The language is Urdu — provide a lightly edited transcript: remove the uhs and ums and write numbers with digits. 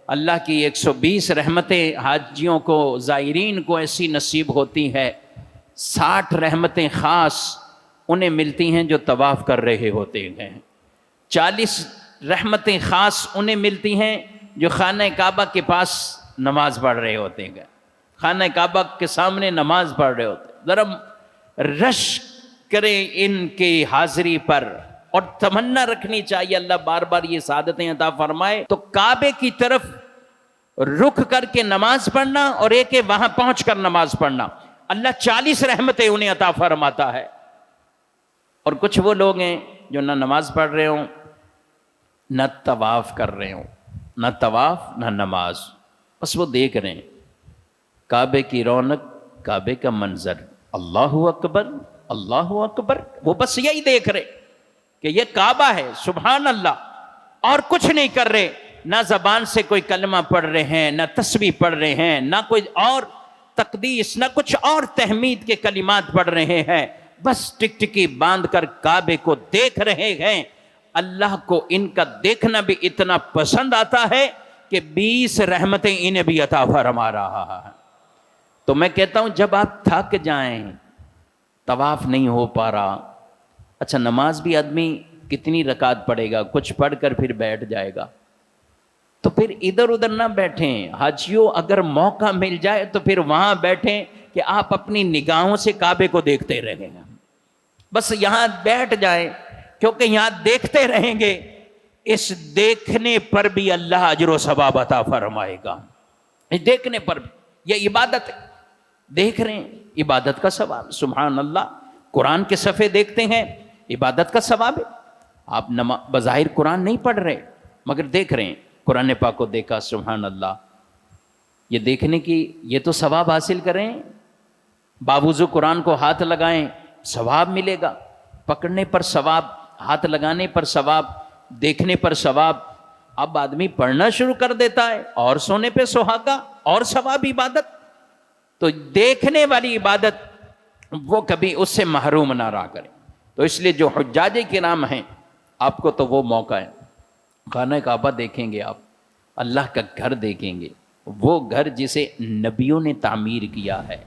اللہ کی 120 رحمتیں حاجیوں کو، زائرین کو ایسی نصیب ہوتی ہے، 60 رحمتیں خاص انہیں ملتی ہیں جو طواف کر رہے ہوتے ہیں، 40 رحمتیں خاص انہیں ملتی ہیں جو خانہ کعبہ کے پاس نماز پڑھ رہے ہوتے ہیں، خانہ کعبہ کے سامنے نماز پڑھ رہے ہوتے ہیں۔ ذرا رش کریں ان کی حاضری پر، اور تمنا رکھنی چاہیے اللہ بار بار یہ سعادتیں عطا فرمائے۔ تو کعبے کی طرف رخ کر کے نماز پڑھنا اور ایک وہاں پہنچ کر نماز پڑھنا، اللہ 40 رحمتیں انہیں عطا فرماتا ہے۔ اور کچھ وہ لوگ ہیں جو نہ نماز پڑھ رہے ہوں، نہ طواف کر رہے ہوں، نہ طواف نہ نماز، بس وہ دیکھ رہے ہیں کعبے کی رونق، کعبے کا منظر، اللہ اکبر اللہ اکبر، وہ بس یہی دیکھ رہے کہ یہ کعبہ ہے، سبحان اللہ، اور کچھ نہیں کر رہے، نہ زبان سے کوئی کلمہ پڑھ رہے ہیں، نہ تسبیح پڑھ رہے ہیں، نہ کوئی اور تقدیس، نہ کچھ اور تحمید کے کلمات پڑھ رہے ہیں، بس ٹکٹکی باندھ کر کعبے کو دیکھ رہے ہیں۔ اللہ کو ان کا دیکھنا بھی اتنا پسند آتا ہے کہ 20 رحمتیں انہیں بھی عطا فرما رہا ہے۔ تو میں کہتا ہوں جب آپ تھک جائیں، طواف نہیں ہو پا رہا، اچھا نماز بھی آدمی کتنی رکعت پڑھے گا، کچھ پڑھ کر پھر بیٹھ جائے گا، تو پھر ادھر ادھر نہ بیٹھیں حاجیوں، اگر موقع مل جائے تو پھر وہاں بیٹھیں کہ آپ اپنی نگاہوں سے کعبے کو دیکھتے رہیں، بس یہاں بیٹھ جائیں، کیونکہ یہاں دیکھتے رہیں گے، اس دیکھنے پر بھی اللہ اجر و ثواب عطا فرمائے گا، اس دیکھنے پر بھی، یہ عبادت ہے، دیکھ رہے ہیں عبادت کا ثواب، سبحان اللہ، قرآن کے صفحے دیکھتے ہیں عبادت کا ثواب ہے۔ آپ بظاہر قرآن نہیں پڑھ رہے مگر دیکھ رہے ہیں، قرآن پاک کو دیکھا، سبحان اللہ، یہ دیکھنے کی یہ تو ثواب حاصل کریں، باوضو قرآن کو ہاتھ لگائیں ثواب ملے گا، پکڑنے پر ثواب، ہاتھ لگانے پر ثواب، دیکھنے پر ثواب۔ اب آدمی پڑھنا شروع کر دیتا ہے اور سونے پہ سہاگا اور ثواب عبادت، تو دیکھنے والی عبادت وہ کبھی اس سے محروم نہ رہا کریں۔ تو اس لیے جو حجاج کرام ہیں، آپ کو تو وہ موقع ہے، خانہ کعبہ دیکھیں گے، آپ اللہ کا گھر دیکھیں گے، وہ گھر جسے نبیوں نے تعمیر کیا ہے۔